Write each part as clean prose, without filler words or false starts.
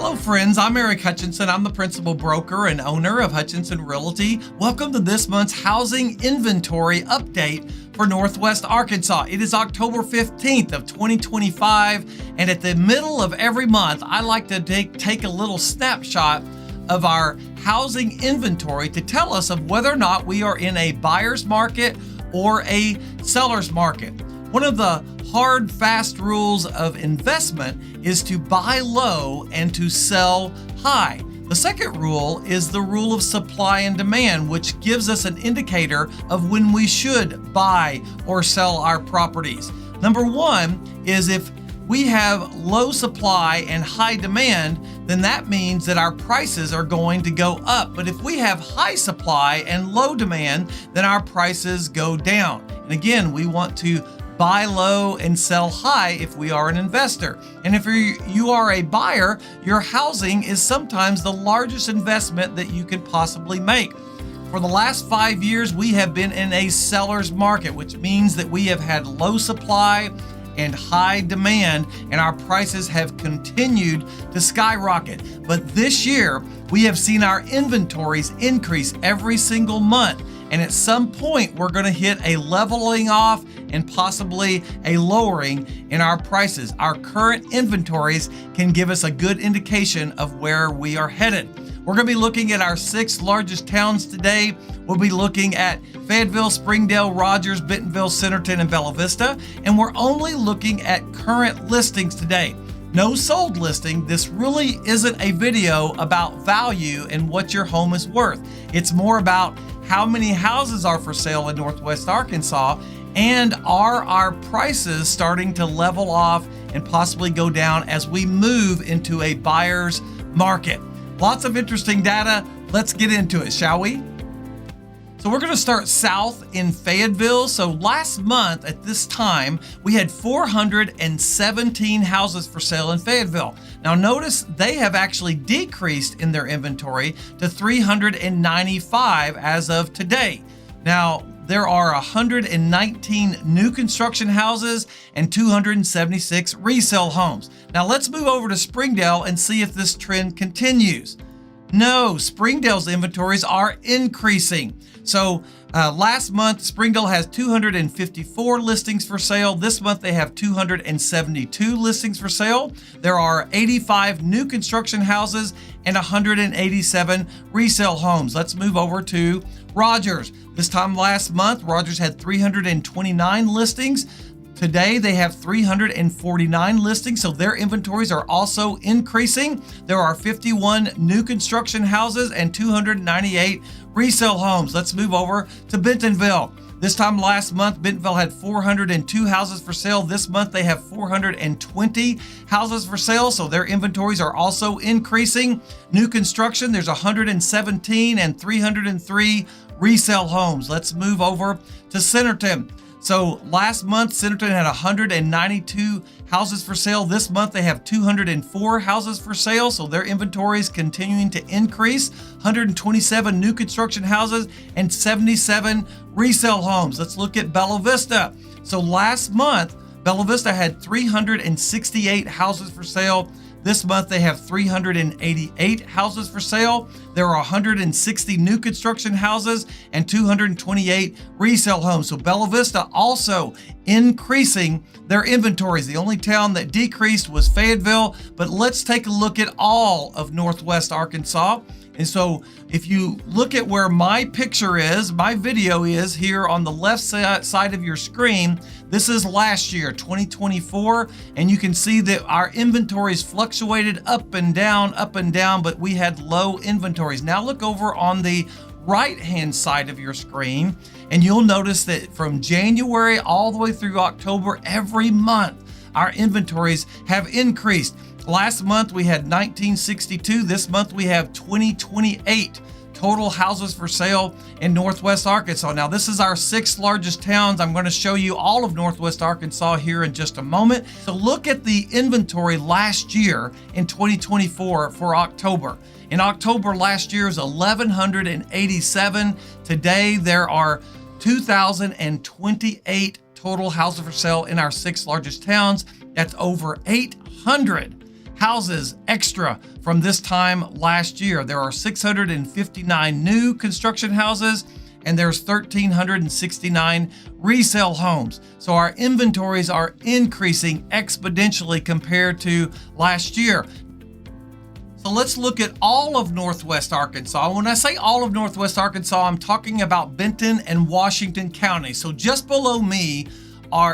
Hello friends, I'm Eric Hutchinson. I'm the principal broker and owner of Hutchinson Realty. Welcome to this month's housing inventory update for Northwest Arkansas. It is October 15th of 2025, and at the middle of every month, I like to take a little snapshot of our housing inventory to tell us of whether or not we are in a buyer's market or a seller's market. One of the hard, fast rules of investment is to buy low and to sell high. The second rule is the rule of supply and demand, which gives us an indicator of when we should buy or sell our properties. Number one is if we have low supply and high demand, then that means that our prices are going to go up. But if we have high supply and low demand, then our prices go down. And again, we want to buy low and sell high if we are an investor. And if you are a buyer, your housing is sometimes the largest investment that you could possibly make. For the last 5 years, we have been in a seller's market, which means that we have had low supply and high demand, and our prices have continued to skyrocket. But this year, we have seen our inventories increase every single month. And at some point, we're going to hit a leveling off and possibly a lowering in our prices. Our current inventories can give us a good indication of where we are headed. We're going to be looking at our 6 largest towns today. We'll be looking at Fayetteville, Springdale, Rogers, Bentonville, Centerton, and Bella Vista. And we're only looking at current listings today. No sold listing. This really isn't a video about value and what your home is worth. It's more about how many houses are for sale in Northwest Arkansas, and are our prices starting to level off and possibly go down as we move into a buyer's market. Lots of interesting data. Let's get into it, shall we? So we're going to start south in Fayetteville. So last month at this time, we had 417 houses for sale in Fayetteville. Now notice they have actually decreased in their inventory to 395 as of today. Now there are 119 new construction houses and 276 resale homes. Now let's move over to Springdale and see if this trend continues. No, Springdale's inventories are increasing. So last month, Springdale has 254 listings for sale. This month, they have 272 listings for sale. There are 85 new construction houses and 187 resale homes. Let's move over to Rogers. This time last month, Rogers had 329 listings. Today, they have 349 listings, so their inventories are also increasing. There are 51 new construction houses and 298 resale homes. Let's move over to Bentonville. This time last month, Bentonville had 402 houses for sale. This month, they have 420 houses for sale, so their inventories are also increasing. New construction, there's 117 and 303 resale homes. Let's move over to Centerton. So last month, Centerton had 192 houses for sale. This month, they have 204 houses for sale. So their inventory is continuing to increase. 127 new construction houses and 77 resale homes. Let's look at Bella Vista. So last month, Bella Vista had 368 houses for sale. This month, they have 388 houses for sale. There are 160 new construction houses and 228 resale homes. So Bella Vista also increasing their inventories. The only town that decreased was Fayetteville, but let's take a look at all of Northwest Arkansas. And so if you look at where my picture is, my video is here on the left side of your screen. This is last year, 2024, and you can see that our inventories fluctuated up and down, but we had low inventories. Now look over on the right-hand side of your screen, and you'll notice that from January all the way through October, every month, our inventories have increased. Last month, we had 1962. This month, we have 2028 total houses for sale in Northwest Arkansas. Now, this is our 6 largest towns. I'm going to show you all of Northwest Arkansas here in just a moment. So look at the inventory last year in 2024 for October. In October last year is 1,187. Today, there are 2,028 total houses for sale in our 6 largest towns. That's over 800 houses extra from this time last year. There are 659 new construction houses, and there's 1,369 resale homes. So our inventories are increasing exponentially compared to last year. So let's look at all of Northwest Arkansas. When I say all of Northwest Arkansas, I'm talking about Benton and Washington County. So just below me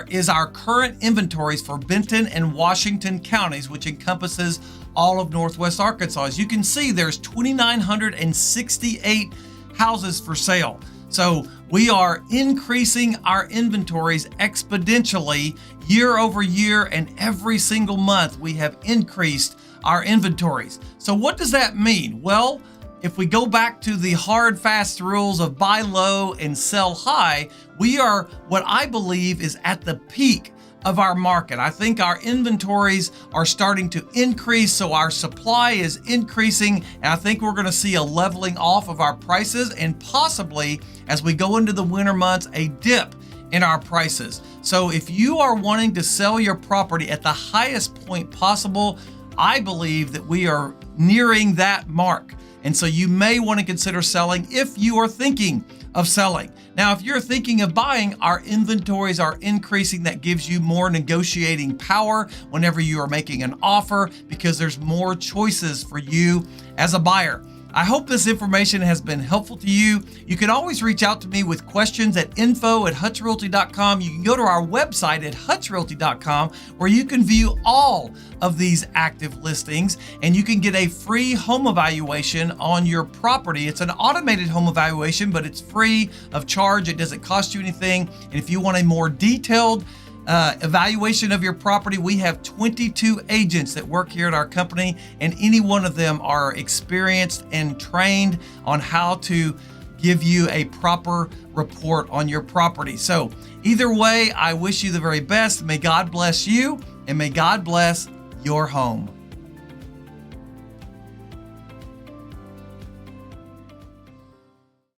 is our current inventories for Benton and Washington counties, which encompasses all of Northwest Arkansas. As you can see, there's 2,968 houses for sale. So we are increasing our inventories exponentially year over year, and every single month we have increased our inventories. So what does that mean? Well, if we go back to the hard, fast rules of buy low and sell high, we are what I believe is at the peak of our market. I think our inventories are starting to increase, so our supply is increasing, and I think we're going to see a leveling off of our prices, and possibly as we go into the winter months, a dip in our prices. So if you are wanting to sell your property at the highest point possible, I believe that we are nearing that mark. And so you may want to consider selling if you are thinking of selling. Now, if you're thinking of buying, our inventories are increasing. That gives you more negotiating power whenever you are making an offer, because there's more choices for you as a buyer. I hope this information has been helpful to you. You can always reach out to me with questions at info@hutchrealty.com. You can go to our website at hutchrealty.com, where you can view all of these active listings, and you can get a free home evaluation on your property. It's an automated home evaluation, but it's free of charge. It doesn't cost you anything. And if you want a more detailed evaluation of your property, we have 22 agents that work here at our company, and any one of them are experienced and trained on how to give you a proper report on your property. So either way, I wish you the very best. May God bless you, and may God bless your home.